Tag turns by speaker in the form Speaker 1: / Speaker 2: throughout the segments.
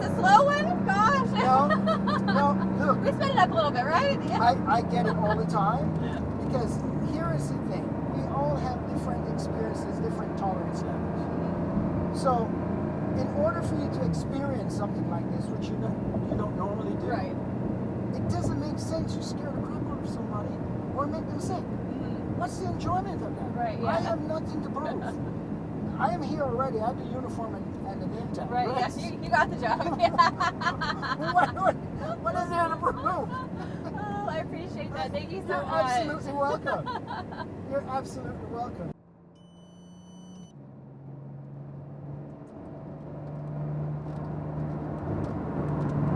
Speaker 1: That's a slow one? Gosh.
Speaker 2: No, look.
Speaker 1: We sped it up a little bit, right? Yeah.
Speaker 2: I get it all the time because here is the thing. We all have different experiences, different tolerance levels. So, in order for you to experience something like this, which you don't normally do,
Speaker 1: Right.
Speaker 2: it doesn't make sense to scare the crap out of somebody or make them sick. What's the enjoyment of that?
Speaker 1: Right, yeah.
Speaker 2: I have nothing to prove. I am here already. I have the uniform and the name tag.
Speaker 1: Right, yes, you got the job.
Speaker 2: What is there to prove?
Speaker 1: Oh, I appreciate that. Thank you so
Speaker 2: You're
Speaker 1: much.
Speaker 2: absolutely welcome. You're absolutely welcome.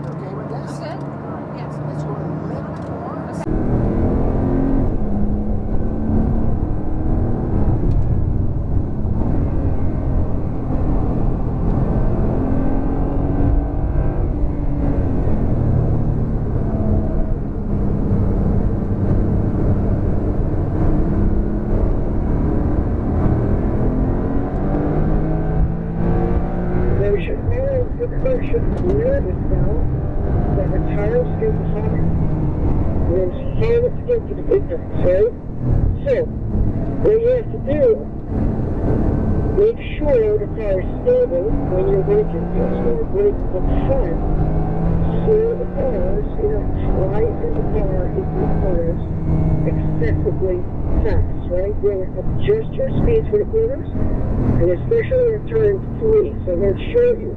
Speaker 2: You okay with this?
Speaker 1: I'm good.
Speaker 2: All right.
Speaker 1: Yes.
Speaker 2: Let's go a little bit more.
Speaker 1: Okay.
Speaker 3: Right? So, what you have to do, make sure the car is stable when you're braking. So brake up front, slow the cars, slide the car into the corners excessively fast, right? You're going to adjust your speeds for the corners, and especially in turn 3. So I'm going to show you,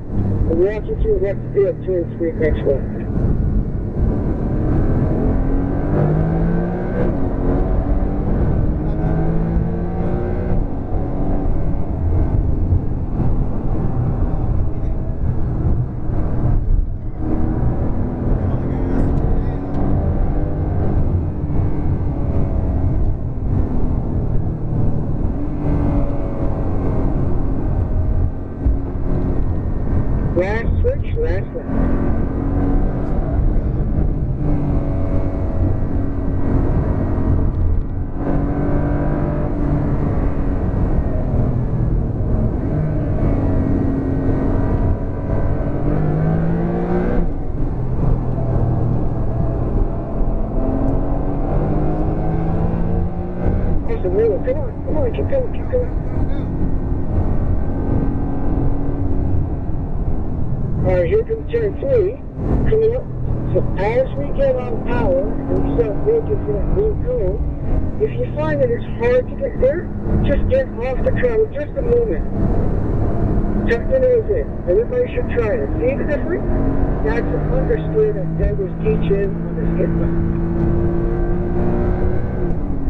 Speaker 3: and walk you through what to do at turn 3 next one. Last switch, last lap. Awesome, Lilo, come on, keep going. Alright, here comes turn 3, coming up. So as we get on power and start braking for that blue cone, if you find that it's hard to get there, just get off the throttle just a moment. Tuck the nose in. Everybody should try it. See the difference? That's an understeer that Dad was teaching on the skid back.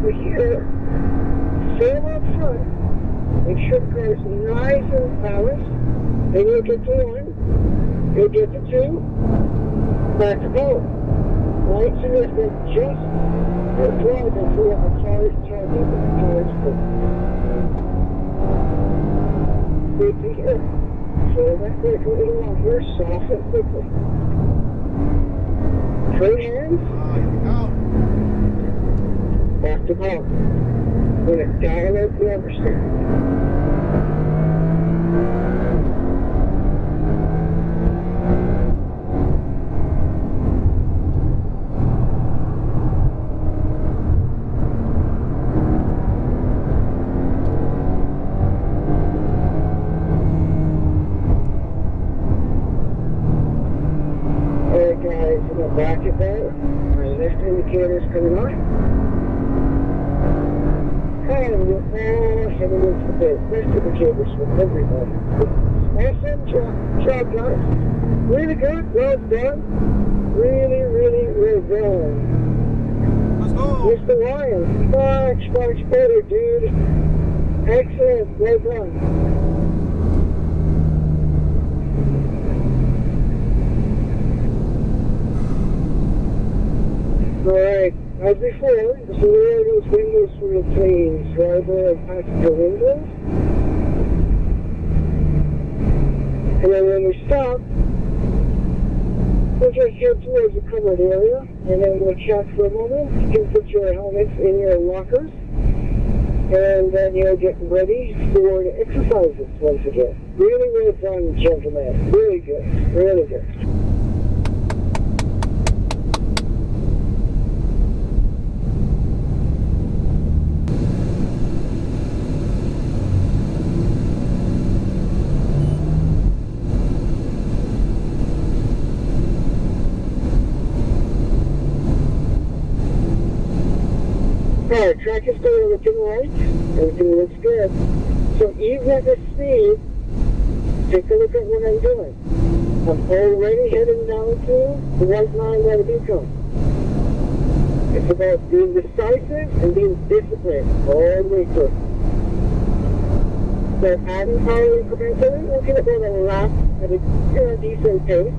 Speaker 3: But here, sail up front, make sure the car is nice and balanced, then you'll get to 1. You'll get to 2, back to 4. Right, so you have to adjust your throttle for the car is turning and the car is full. Wait to here. Slow that brake a little longer, soften quickly. Straight hands. Back to power. We're going to dial out the understeer. Guys, I'm going to back it down. My left indicator is coming on. And we're all heading into the bed. Left indicators for everybody. Awesome job, guys. Really good. Well done. Really, really, really done.
Speaker 4: Let's go.
Speaker 3: Mr. Ryan, much better, dude. Excellent. Well done. Alright, as before, so there are those windows for the planes, driver and passenger windows. And then when we stop, we'll just head towards the covered area, and then we'll chat for a moment. You can put your helmets in your lockers. And then you'll get ready for the exercises once again. Really well done, gentlemen. Really good. Really good. Alright, track is still looking right. Everything looks good. So even at this speed, take a look at what I'm doing. I'm already heading down to the white line where the beacon. It's about being decisive and being disciplined all the way through. So adding power incrementally, looking about a lap at a decent pace,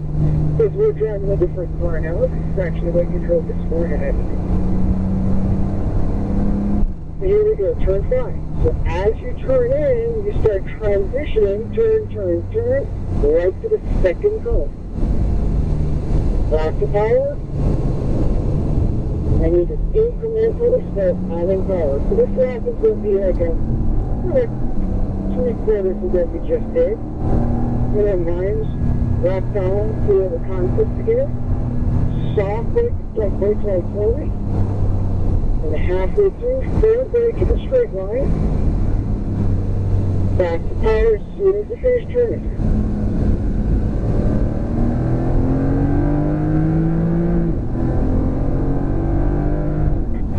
Speaker 3: because we're driving a different car now. This is actually what you drove this morning, I think. Here we go, turn 5. So as you turn in, you start transitioning, turn, right to the second cone. Back to power. I need to incrementally start adding power. So this lap is going to be like three-quarters of what we just did. With our minds wrapped down to the concept again. Soft brake, brake light slowly. And halfway through, third brake in a straight line. Back to power as soon as you finish turning.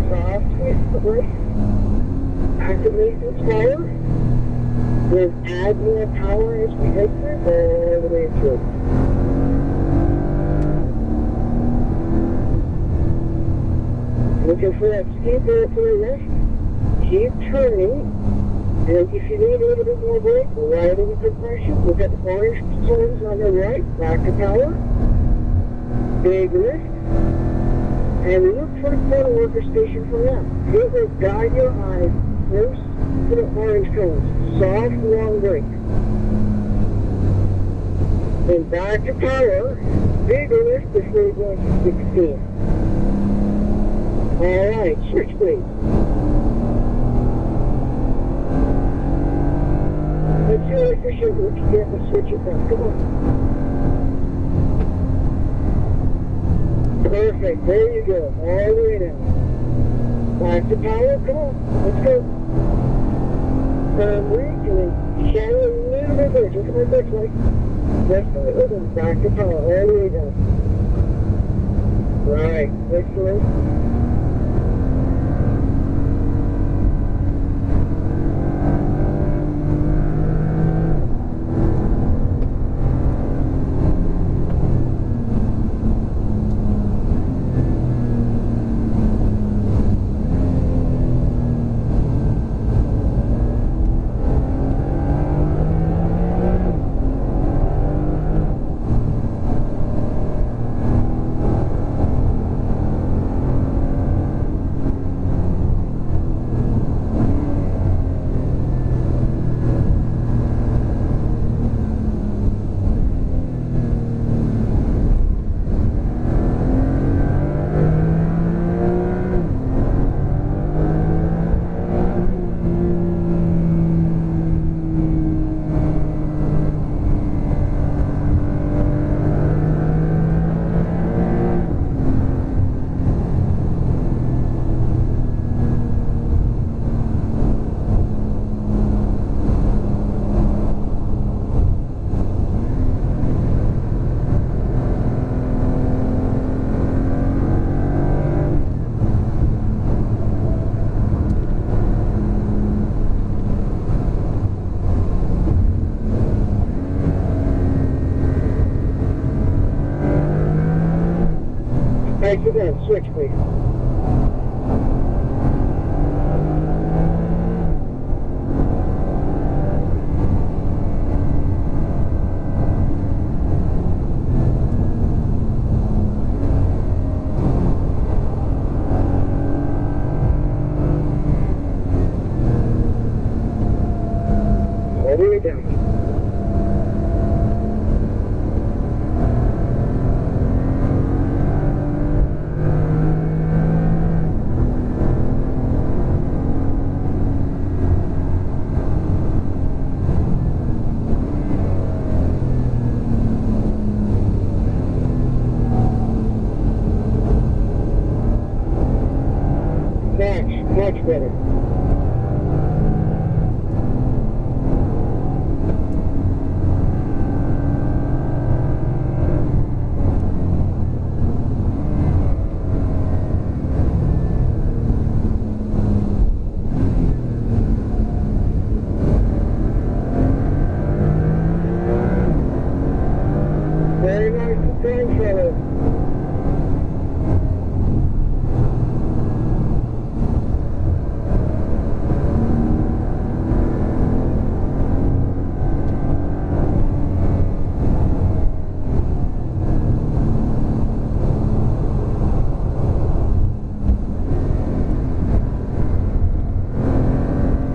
Speaker 3: Soft squeeze the brake. Activate this power. Then add more power as we exit all the way through. Looking for that skid there to the left. Keep turning. And if you need a little bit more brake, right in the compression. Look at the orange zones on the right. Back to power. Big lift. And look for the corner worker station from that. It will guide your eyes close to the orange cones. Soft, long brake. Then back to power. Big lift before you go to 16. Alright, switch please. Let's see how efficient we can get the switch across. Come on. Perfect, there you go. All the way down. Back to power, come on. Let's go. Turn brake and then shadow a little bit there. Just like this way. Just a little bit. Back to power, all the way down. Right, excellent. Thanks again. Switch, please. All the way down. much better. Very nice and strong, fellas.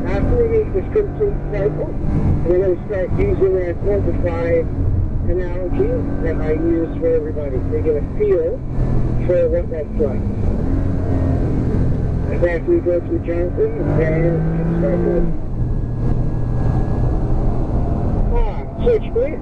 Speaker 3: After we make this complete cycle, we're going to start using that quantified analogy that I use for everybody. They get a feel for what that's like. And after we go through Jonathan, then we can start with switch please.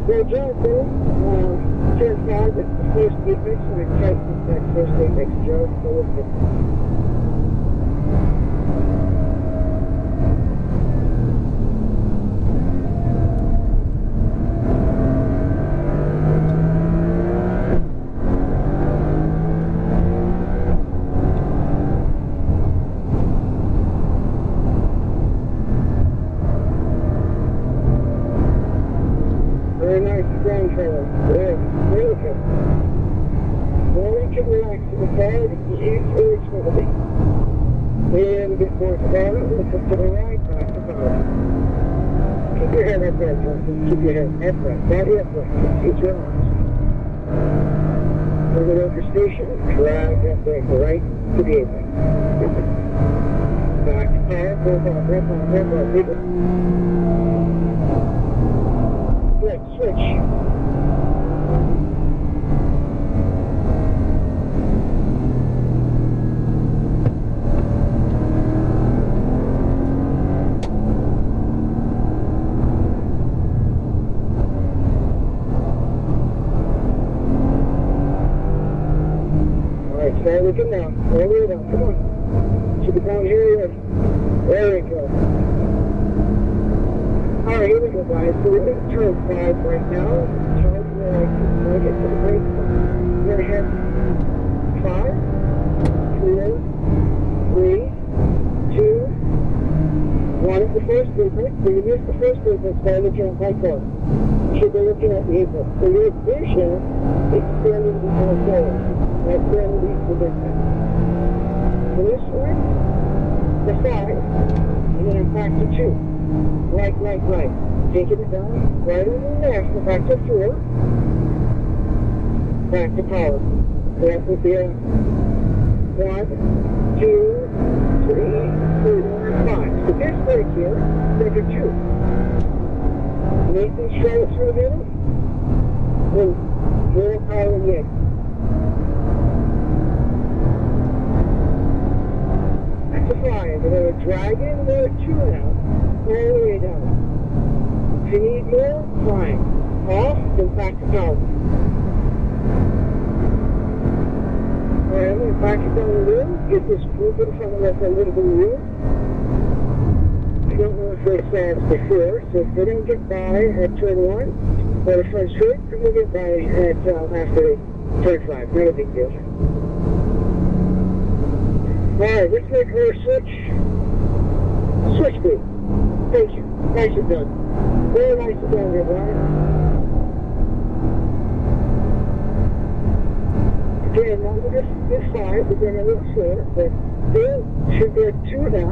Speaker 3: So Jonathan, turn 5, it's the first apex, and I tightened that first apex just a little bit. Very nice strong fellow. Yeah, beautiful. Now we can relax in the car. The ease where it's going to be. And a bit more power. Look up to the right, back to power. Keep your head up there, Jonathan. Keep your head upright. Body upright. Keep your arms. Over the over station. Drag that brake right to the apex. Back to power. Rev on. Bigger. Good, switch. Alright, start looking down. All the way down. Come on. Should be down here. There we go. Alright, here we go, guys. So we're in turn 5 right now. Charge where I can get to the brake. We're going to hit 5, 4, 3, 2, 1 of the first movement. So you missed the first movement by looking at my car. You should be looking at the apron. So your vision is standing before forward. That's where it leads the distance. For this one, the 5, and then I'm back to 2. Right. Taking it down, right on the left, back to 4. Back to power. So that would be a 1, 2, 3, 4, 5. So this brake here, take a 2. Make these straight through the middle. And more power in the end. That's a 5. We're going to drag in another 2 now. All the way down. If you need more, fine. Off, then back to power. Alright, I'm going to back it down a little, get this group in front of us a little bit of room. I don't know if they saw us before, so if they don't get by at turn 1, or the front straight, we'll get by at after turn 5. Not a big deal. Alright, let's make our switch. Switch speed. Thank you. Nicely done. Very nicely done, everybody. Again, now with this 5, we're going a little slower, but there should be 2 now,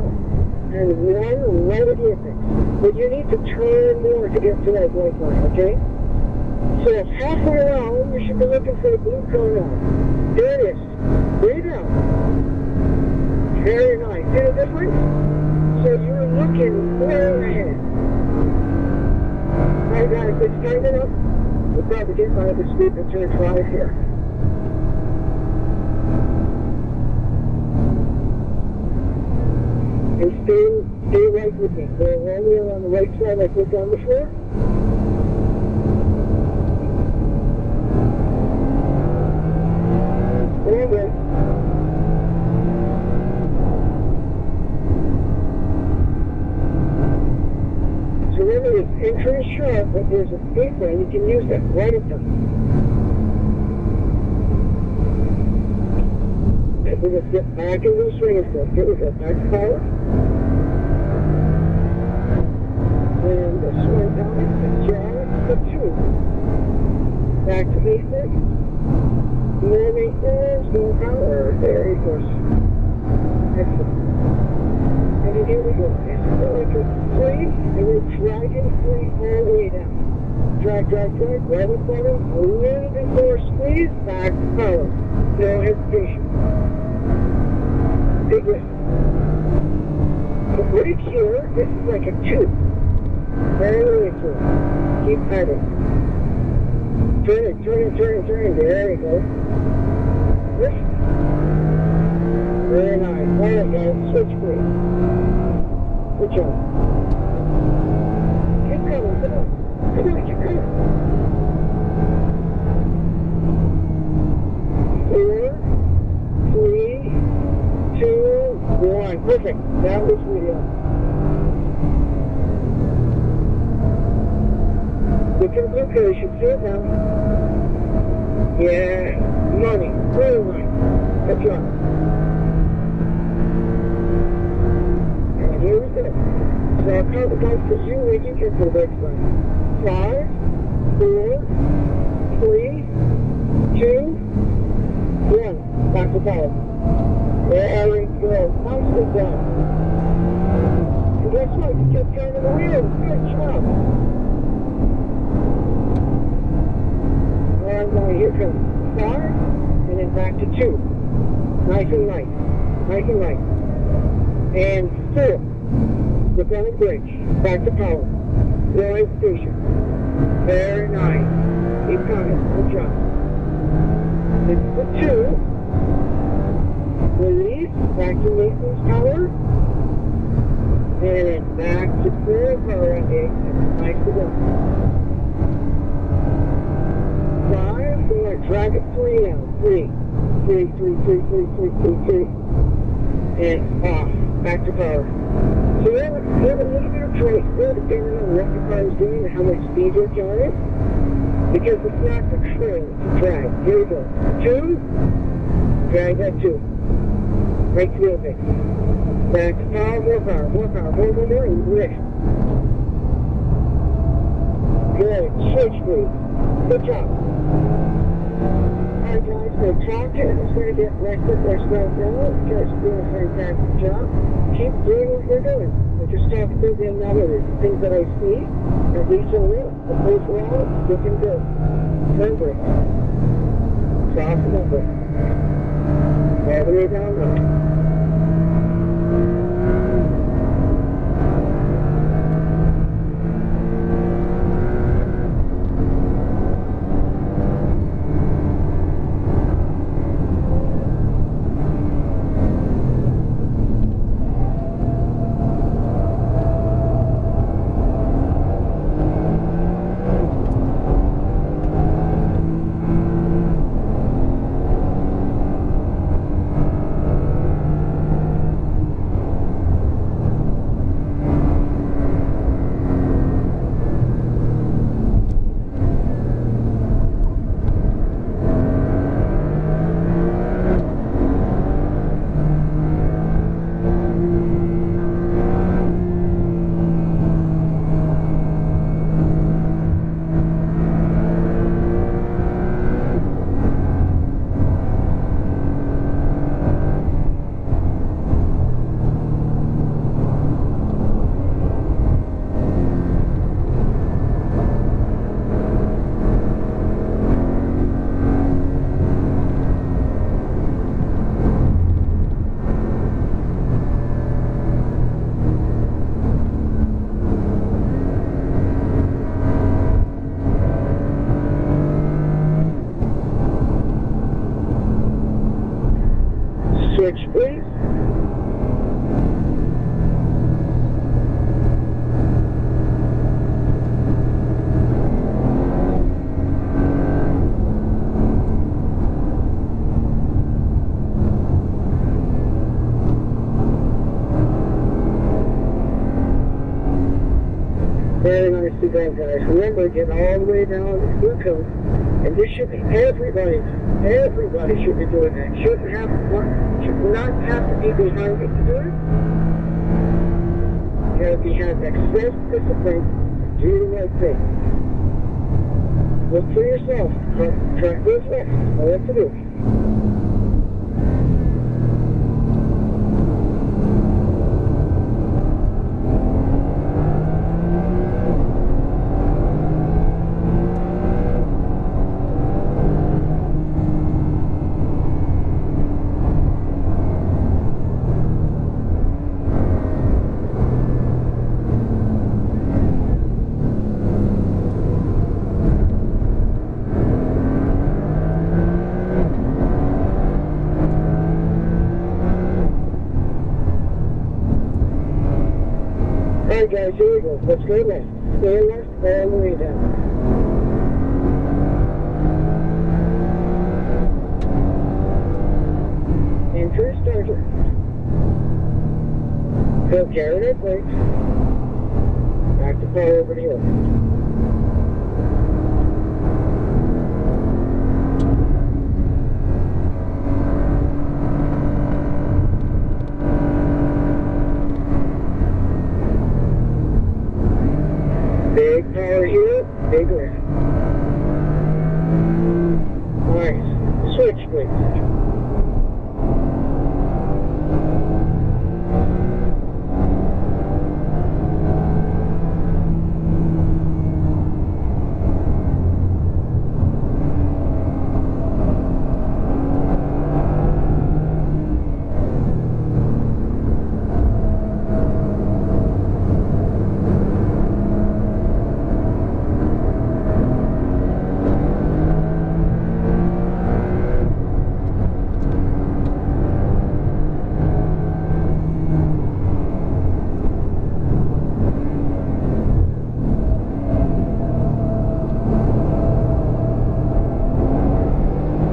Speaker 3: and 1 right at the apex. But you need to turn more to get to that white line, okay? So halfway around, you should be looking for the blue cone now. There it is. Way down. Very nice. See the difference? So you're looking way ahead. Alright guys, let's tighten it up. We'll probably get by the speed to turn 5 here. And stay right with me. Go all the way around the right side like we've done before. All good. So remember, it's entry sharp, but there's a speed line. You can use that right at them. And we just get back into the swing and stuff. Here we go. Back to power. And the swing down. The 2. Back to basic. More maintenance, more power. There he goes. Excellent. And then here we go. It's like a free, and we're dragging free all the way down. Drag, drag, drag, right at the bottom, a little bit more squeeze, back to power. No hesitation. Big lift. The brake here, this is like a 2. Very through. Keep heading. Turn it, turn it, turn it, turn it. There we go. Lift. Very nice. Alright guys, switch brake. Good job. Keep coming, come on. Come on, keep coming. 4, 3, 2, 1. Perfect. That was video. Looking okay, you should see it now. Yeah, money, really money. Good job. And here we go. So I'll count the guys for you when you get to the next one. 5, 4, 3, 2, 1. Back to power. There we go. Nicely done. And guess what? You kept turning the wheel. Good job. Now here comes 5, and then back to 2. Nice and light. Nice and light. And 4. Look on the bridge. Back to power. Going station. Very nice. Keep coming. Good job. It's the 2. Release. Back to maintenance power. And then back to full power ending. Nice to go. 5, we're going to drag it 3 now. 3, 3, 3, 3, 3, 3, 3, 3. And off. Back to power. So we have a little bit of choice there depending on what the car is doing and how much speed you're carrying. Because it's not control, it's a drag. Here we go. 2, drag that 2. Right to the open. Back to power, more power, more power, more, and lift. Good. Switch please. Good job. Alright guys, we're talking. It's going to get less and less now. You guys are doing a fantastic job. Keep doing what you're doing. I just talked through the analysis, things that I see, and these are real. The both well, looking good. Turn brake. Cross the number. All the way down now. go, guys. Remember, get all the way down to glucose. And this should be everybody should be doing that. Should not have to be behind it to do it. You have to have excess discipline to do the right thing. Look for yourself. Try to go fast. All you have to do. Alright guys, here we go. Let's go left. Stay left all the way down. Enter a starter. Go carry that brakes. Back the car over the hill. Big power here, big lift. Nice. Switch, please.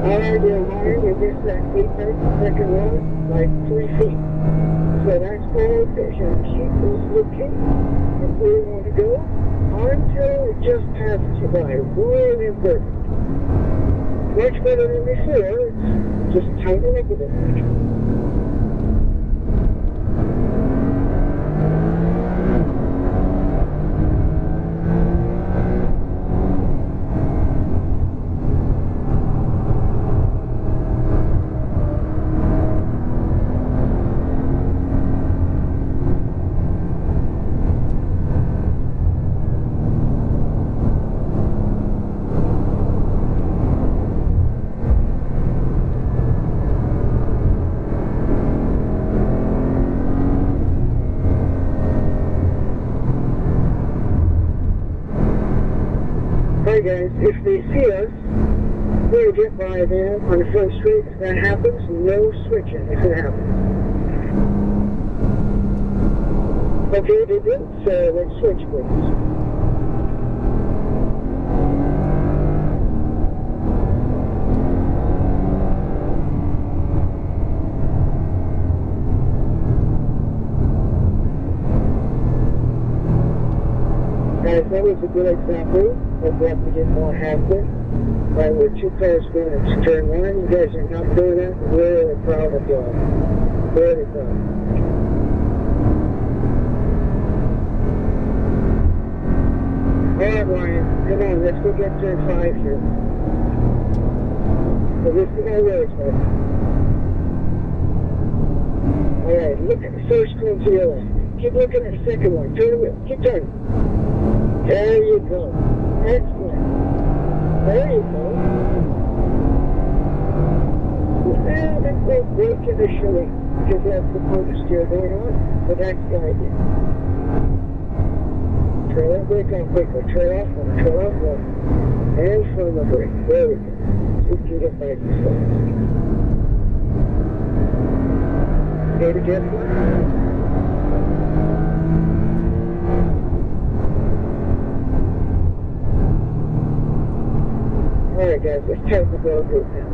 Speaker 3: Alright, you're wired with this that 8-second roll, like 3 feet. So that's all efficient. Keep this looking and where you want to go until it just passes you by. Really important. Much better than before. It's just tighten up a bit. Hey guys, if they see us, we're going to get by there on the front straight. If that happens, no switching if it happens. Okay, they did, so let's switch please. Guys, that was a good example of what we didn't want to happen. Right, where two cars going into turn one. You guys are not doing that. Really proud of y'all. Really proud. Alright, Ryan. Come on, let's go get turn 5 here. So this is our road, folks. Alright, look at the first one to your left. Keep looking at the second one. Turn the wheel. Keep turning. There you go. Excellent. There you go. Well, that's no brake initially, because that's the motor steer going on, but that's the idea. Turn that brake on quickly. Turn off one. Turn off one. And from the brake. There we go. So you can get by these sides. Okay to get one? Alright guys, let's check the road group now.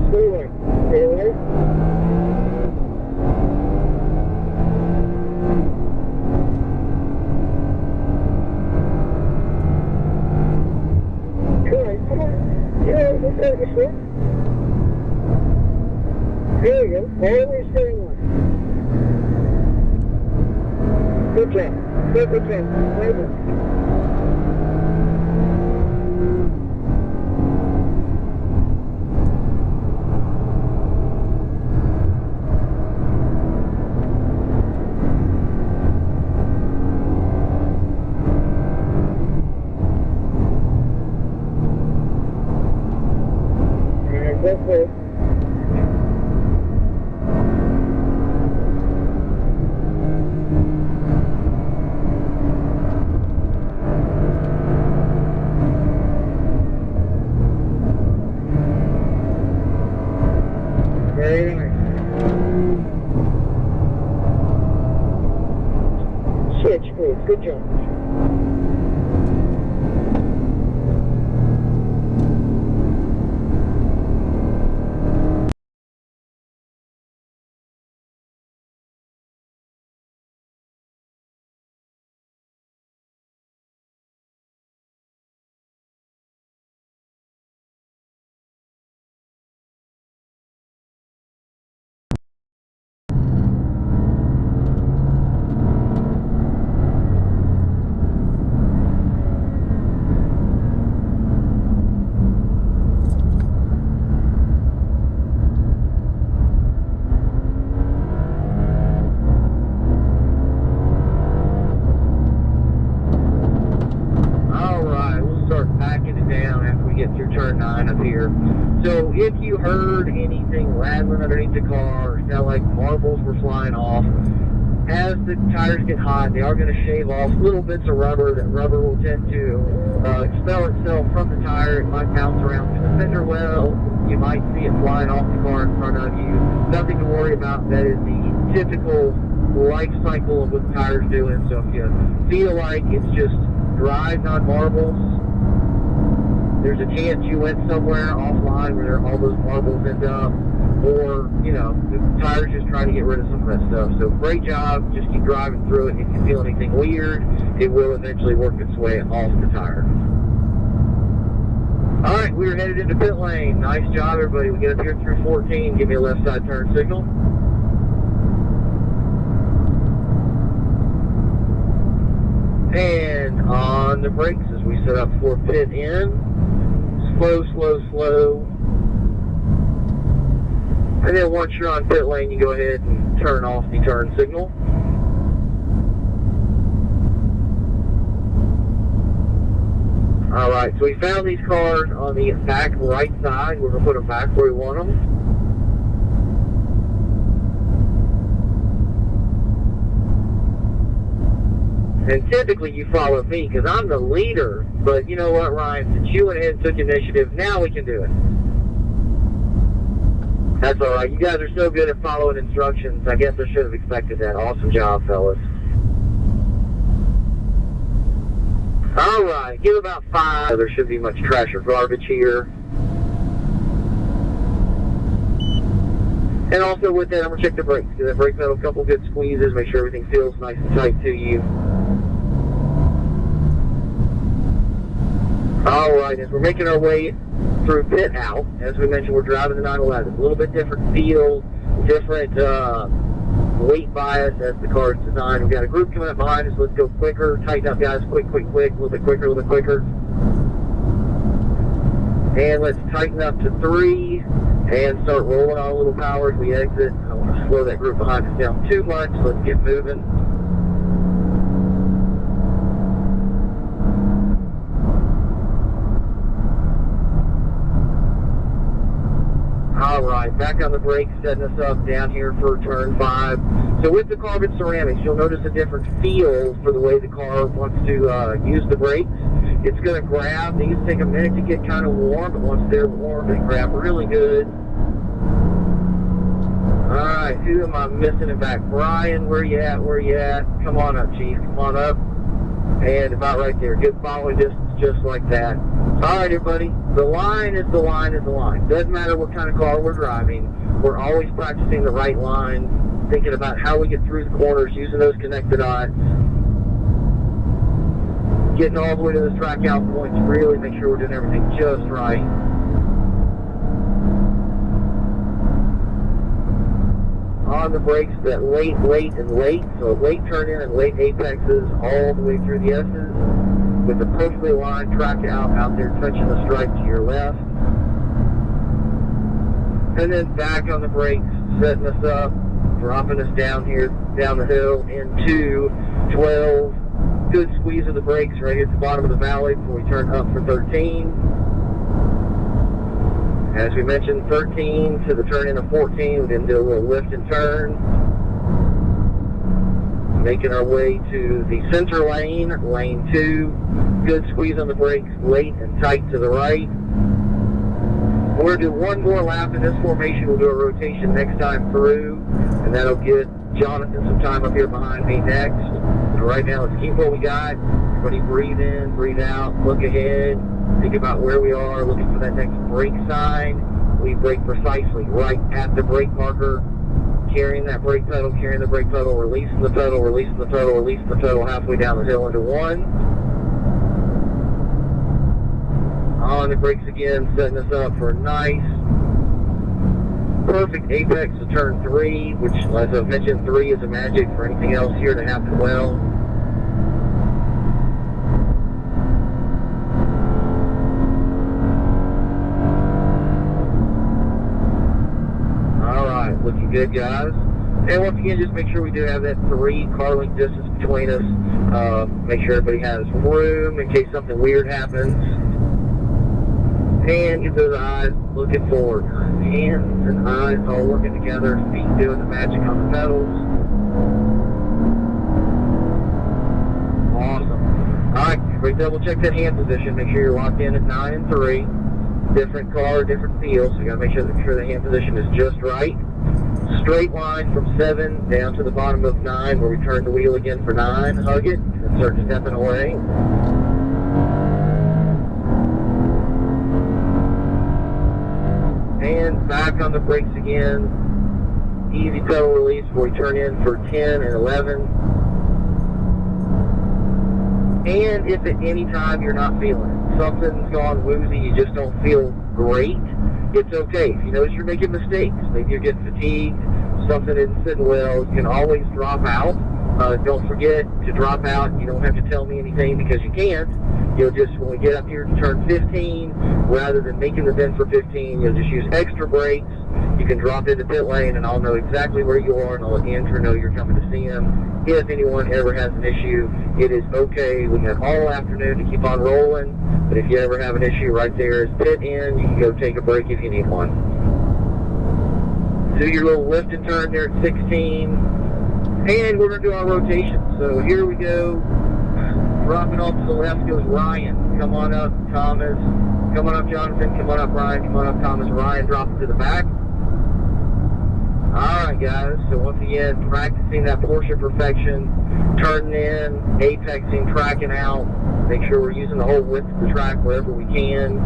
Speaker 3: Stay away. Stay away. Good. Come on. Yeah, let's have this one. There you go. Always stay away. Good job. Good job. Right there. That's it. Very nice. Switch, please. Good job. Turn 9 up here. So if you heard anything rattling underneath the car, or sound like marbles were flying off, as the tires get hot, they are going to shave off little bits of rubber. That rubber will tend to expel itself from the tire. It might bounce around through the fender well. You might see it flying off the car in front of you. Nothing to worry about. That is the typical life cycle of what the tire's doing. So if you feel like it's just dry, not marbles, there's a chance you went somewhere offline where all those marbles end up, or, you know, the tire's just trying to get rid of some of that stuff. So great job. Just keep driving through it. If you feel anything weird, it will eventually work its way off the tire. All right, we're headed into pit lane. Nice job, everybody. We get up here through 14. Give me a left side turn signal. And on the brakes as we set up for pit in. Slow, slow, slow. And then once you're on pit lane, you go ahead and turn off the turn signal. Alright, so we found these cars on the back right side. We're going to put them back where we want them. And typically you follow me because I'm the leader. But you know what, Ryan? Since you went ahead and took initiative, now we can do it. That's all right. You guys are so good at following instructions. I guess I should have expected that. Awesome job, fellas. All right. Give about 5. There shouldn't be much trash or garbage here. And also with that, I'm going to check the brakes. Give that brake pedal a couple good squeezes. Make sure everything feels nice and tight to you. Alright, as we're making our way through pit out, as we mentioned, we're driving the 911. A little bit different feel, different weight bias as the car is designed. We've got a group coming up behind us. Let's go quicker. Tighten up, guys. Quick, quick, quick. A little bit quicker, a little bit quicker. And let's tighten up to 3 and start rolling on a little power as we exit. I don't want to slow that group behind us down too much. Let's get moving. Alright, back on the brakes, setting us up down here for turn 5. So with the carbon ceramics, you'll notice a different feel for the way the car wants to use the brakes. It's going to grab. These take a minute to get kind of warm, but once they're warm, they grab really good. Alright, who am I missing in back? Brian, where you at? Where you at? Come on up, Chief. Come on up. And about right there. Good following distance, just like that. Alright, everybody. The line is the line is the line. Doesn't matter what kind of car we're driving. We're always practicing the right line, thinking about how we get through the corners, using those connected dots, getting all the way to the track out points, really make sure we're doing everything just right. On the brakes, that late, and late. So late turn in and late apexes all the way through the S's with the perfectly aligned track out there touching the stripe to your left. And then back on the brakes, setting us up, dropping us down here, down the hill into 12. Good squeeze of the brakes right at the bottom of the valley before we turn up for 13. As we mentioned, 13 to the turn in of 14, we then do a little lift and turn. Making our way to the center lane, lane 2. Good squeeze on the brakes, late and tight to the right. We're going to do one more lap in this formation. We'll do a rotation next time through, and that'll get Jonathan some time up here behind me next. So right now, let's keep what we got. Everybody breathe in, breathe out, look ahead, think about where we are, looking for that next brake sign. We brake precisely right at the brake marker, carrying that brake pedal, carrying the brake pedal, releasing the pedal, releasing the pedal, releasing the pedal halfway down the hill into 1. On the brakes again, setting us up for a nice, perfect apex of turn 3, which, as I've mentioned, 3 is a magic for anything else here to happen well. Alright, looking good, guys. And once again, just make sure we do have that 3 car length distance between us. Make sure everybody has room in case something weird happens. And get those eyes looking forward. Hands and eyes all working together. Feet doing the magic on the pedals. Awesome. Alright, everybody double check that hand position. Make sure you're locked in at 9 and 3. Different car, different feel. So you gotta make sure the hand position is just right. Straight line from 7 down to the bottom of 9 where we turn the wheel again for 9. Hug it and start stepping away. And back on the brakes again. Easy pedal release before we turn in for 10 and 11. And if at any time you're not feeling it, something's gone woozy, you just don't feel great, it's okay. If you notice you're making mistakes, maybe you're getting fatigued, something isn't sitting well, you can always drop out. Don't forget to drop out. You don't have to tell me anything because you can't. You'll just, when we get up here to turn 15, rather than making the bend for 15, you'll just use extra brakes. You can drop into pit lane and I'll know exactly where you are and I'll let Andrew know you're coming to see him. If anyone ever has an issue, it is okay. We have all afternoon to keep on rolling, but if you ever have an issue, right there is pit in. You can go take a break if you need one. Do your little lift and turn there at 16. And we're going to do our rotation. So here we go. Dropping off to the left goes Ryan. Come on up, Thomas. Come on up, Jonathan. Come on up, Ryan. Come on up, Thomas. Ryan dropping to the back. Alright, guys. So once again, practicing that Porsche perfection. Turning in, apexing, tracking out. Make sure we're using the whole width of the track wherever we can.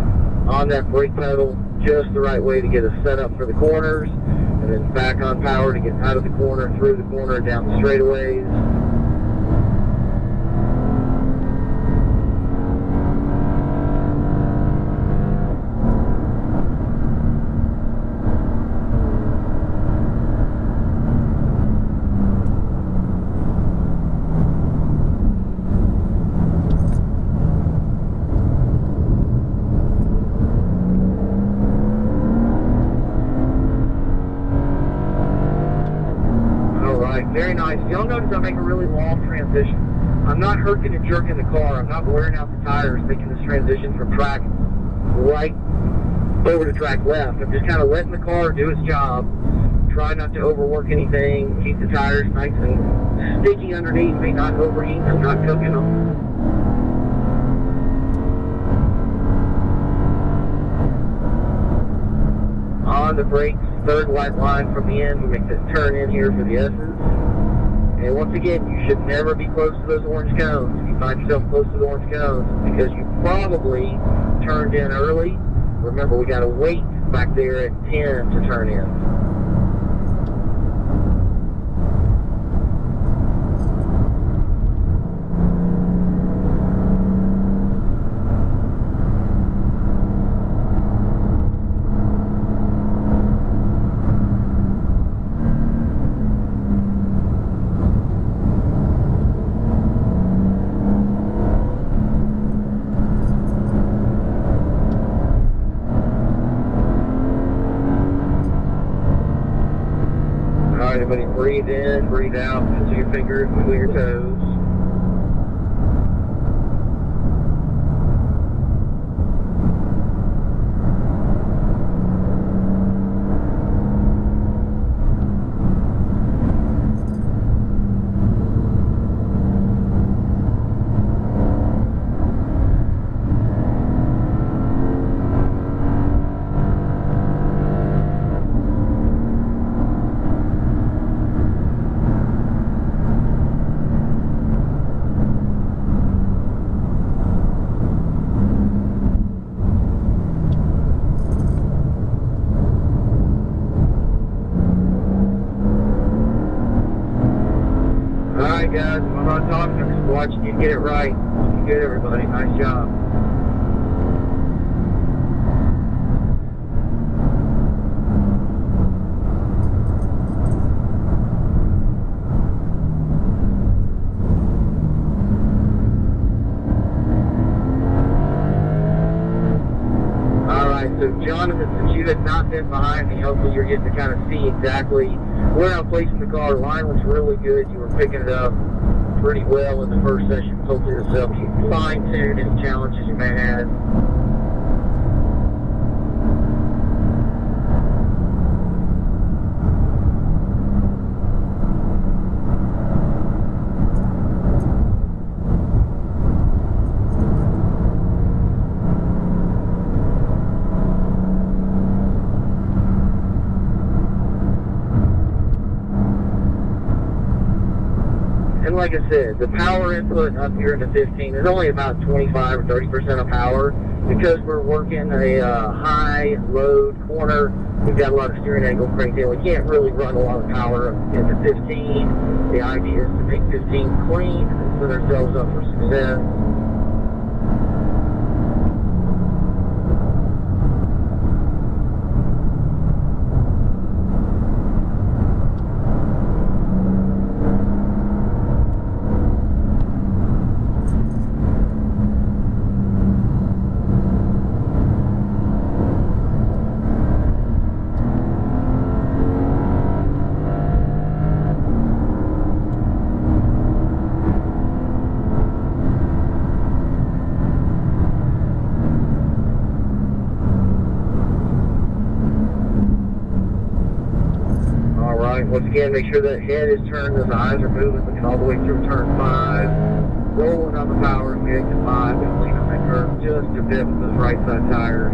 Speaker 3: On that brake pedal, just the right way to get us set up for the corners. And then back on power to get out of the corner, through the corner, down the straightaways. Very nice. You'll notice I make a really long transition. I'm not herking and jerking the car. I'm not wearing out the tires making this transition from track right over to track left. I'm just kind of letting the car do its job. Try not to overwork anything. Keep the tires nice and sticky underneath me, not overheat them, not cooking them. On the brakes, third white line from the end. We make this turn in here for the S's. And once again, you should never be close to those orange cones. If you find yourself close to the orange cones, because you probably turned in early. Remember, we got to wait back there at 10 to turn in. Everybody breathe in, breathe out, into your fingers, wiggle your toes. Alright guys, I'm not talking, I'm just watching you get it right. Looking good everybody, nice job. Alright, so Jonathan, since you had not been behind me, hopefully you're getting to kind of see exactly where I'm placing the car. The line looks really good. You were picking it up pretty well in the first session. Hopefully this helps you fine-tune any challenges you may have. And like I said, the power input up here in the 15 is only about 25 or 30% of power. Because we're working a high load corner, we've got a lot of steering angle cranked in. We can't really run a lot of power in the 15. The idea is to make 15 clean and set ourselves up for success. Once again, make sure that head is turned, those eyes are moving, looking all the way through turn 5. Rolling on the power as we exit 5. Going to lean on that curve just a bit with those right side tires.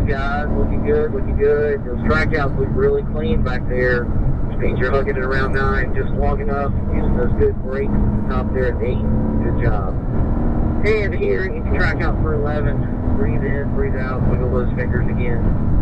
Speaker 3: Guys, looking good. Those trackouts look really clean back there, which means you're hugging it around 9 just long enough, using those good brakes at the top there at 8. Good job. And here, you can track out for 11. Breathe in, breathe out, wiggle those fingers again.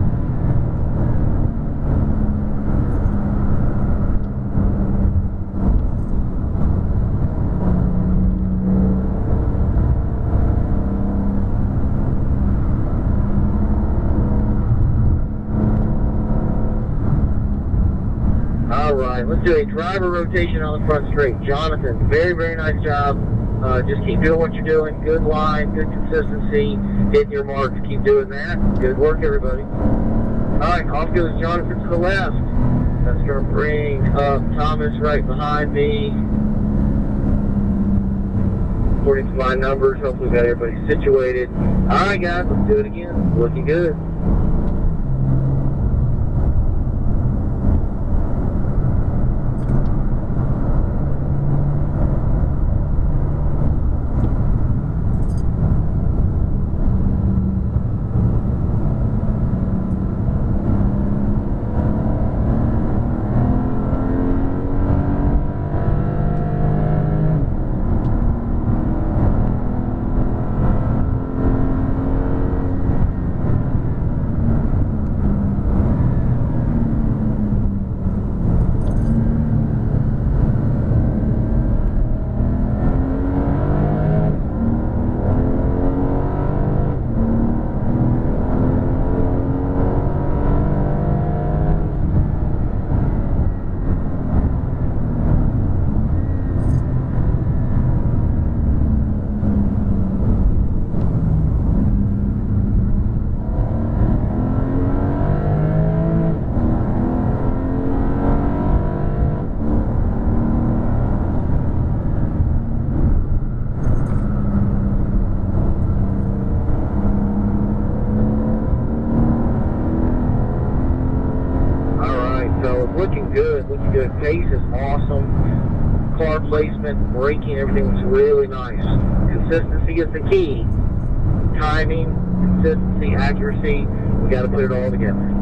Speaker 3: Alright, let's do a driver rotation on the front straight. Jonathan, very, very nice job. Just keep doing what you're doing. Good line, good consistency, hitting your marks. Keep doing that. Good work, everybody. Alright, off goes Jonathan to the left. That's going to bring up Thomas right behind me. According to my numbers, hopefully we got everybody situated. Alright, guys, let's do it again. Looking good. good. Pace is awesome. Car placement, braking, everything was really nice. Consistency is the key. Timing, consistency, accuracy. We got to put it all together.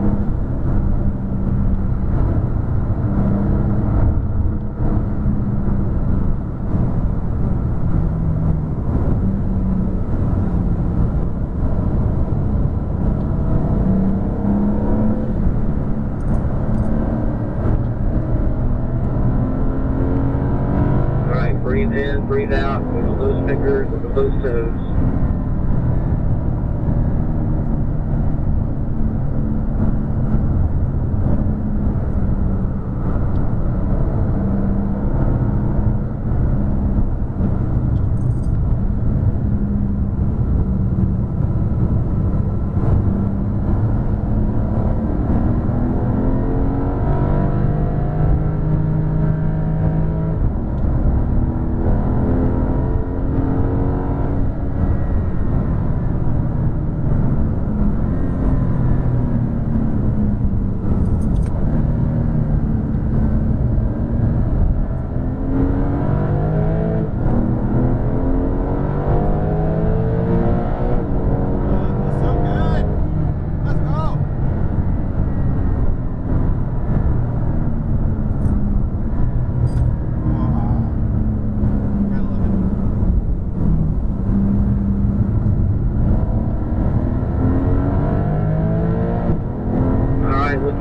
Speaker 3: Breathe in, breathe out, wiggle those fingers, wiggle those toes.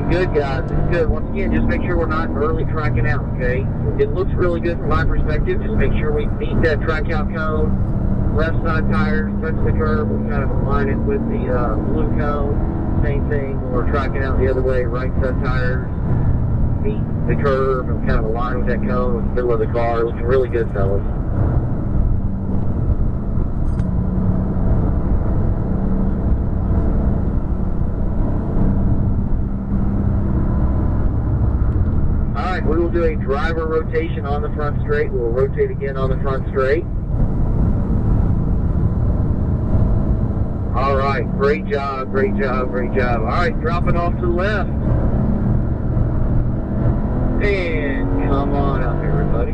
Speaker 3: Good, guys. It's good. Once again, just make sure we're not early tracking out, okay? It looks really good from my perspective. Just make sure we meet that track out cone. Left side tires, touch the curb. We kind of align it with the blue cone. Same thing when we're tracking out the other way. Right side tires meet the curb and kind of align with that cone with the middle of the car. Looking really good, fellas. We will do a driver rotation on the front straight. We'll rotate again on the front straight. All right, great job, great job, great job. All right, dropping off to the left. And come on up, everybody.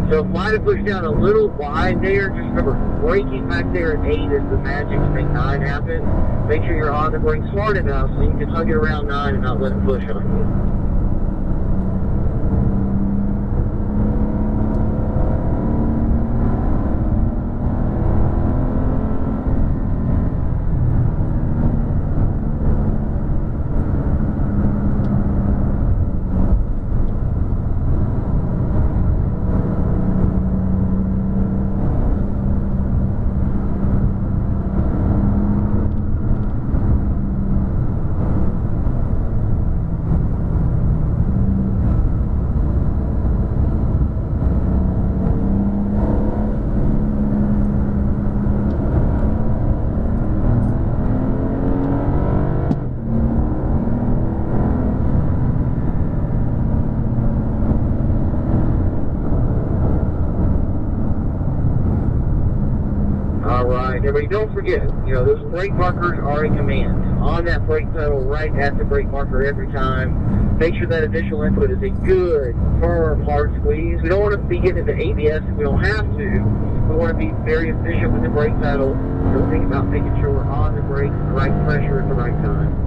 Speaker 3: So might have pushed down a little wide there. Just remember, braking back there at 8 is the magic to make 9 happen. Make sure you're on the brake smart enough so you can hug it around 9 and not let it push on you. Everybody, don't forget, those brake markers are a command. on that brake pedal right at the brake marker every time. Make sure that initial input is a good, firm, hard squeeze. We don't want to be getting into ABS if we don't have to. We want to be very efficient with the brake pedal. So think about making sure we're on the brakes, the right pressure at the right time.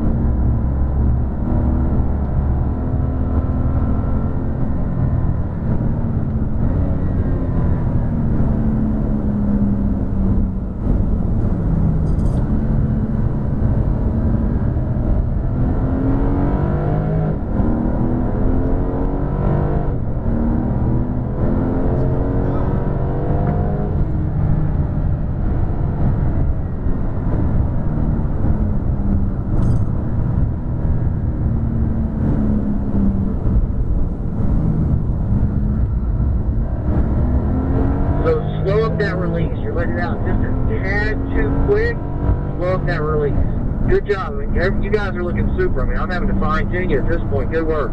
Speaker 3: Slow up that release. You're letting it out just a tad too quick. Slow up that release. Good job. I mean, you guys are looking super. I mean, I'm having to fine tune you at this point. Good work.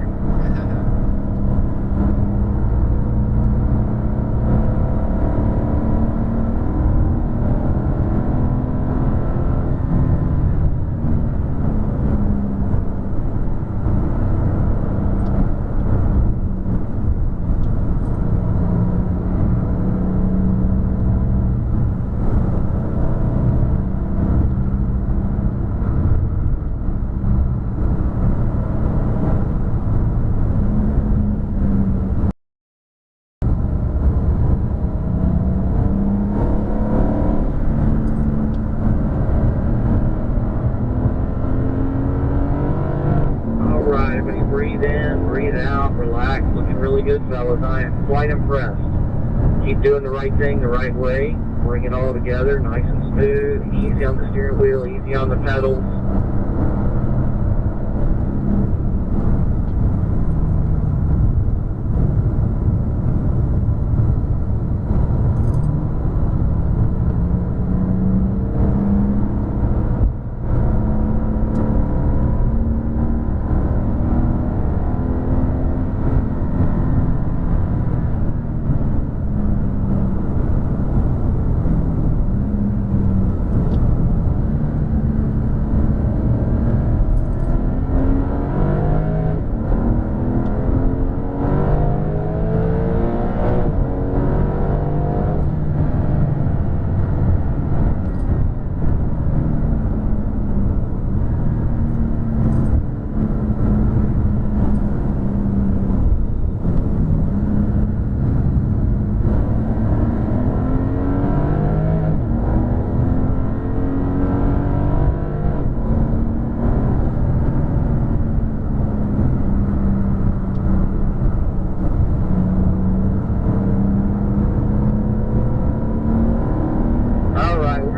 Speaker 3: Breathe in, breathe out, relax. Looking really good, fellas. I am quite impressed. Keep doing the right thing the right way. Bring it all together, nice and smooth. Easy on the steering wheel, easy on the pedals.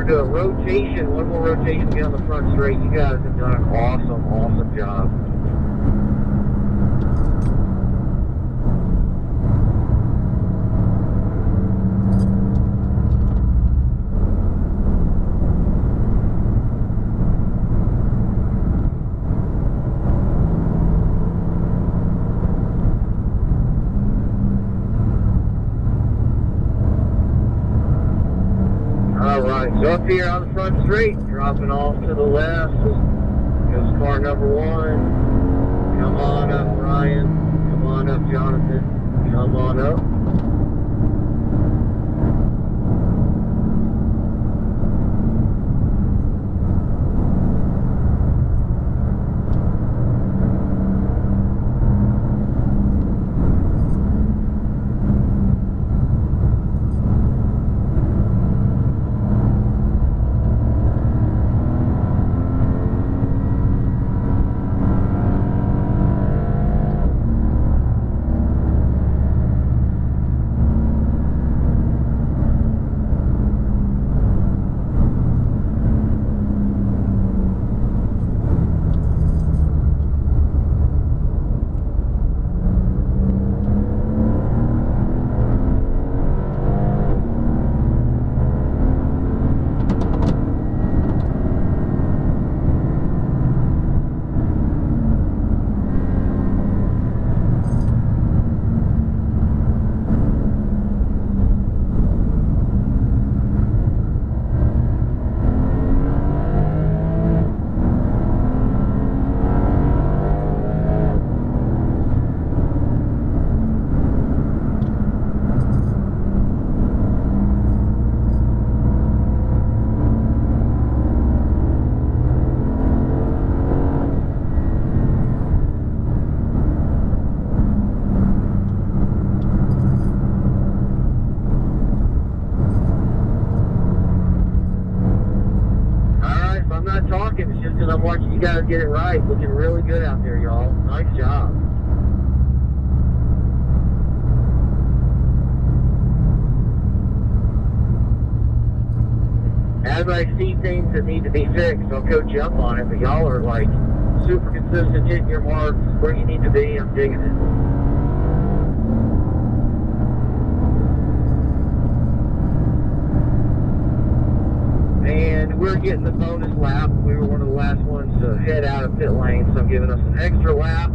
Speaker 3: Do a rotation, one more rotation to get on the front straight. You guys have done an awesome job. So up here on the front straight, dropping off to the left, goes car number one. Come on up, Ryan. Come on up, Jonathan. Come on up. not talking. It's just because I'm watching you guys get it right. Looking really good out there, y'all. Nice job. As I see things that need to be fixed, I'll go jump on it. But y'all are like super consistent, hitting your marks where you need to be. I'm digging it. And we're getting the bonus lap. We were one of the last ones to head out of pit lane, so I'm giving us an extra lap.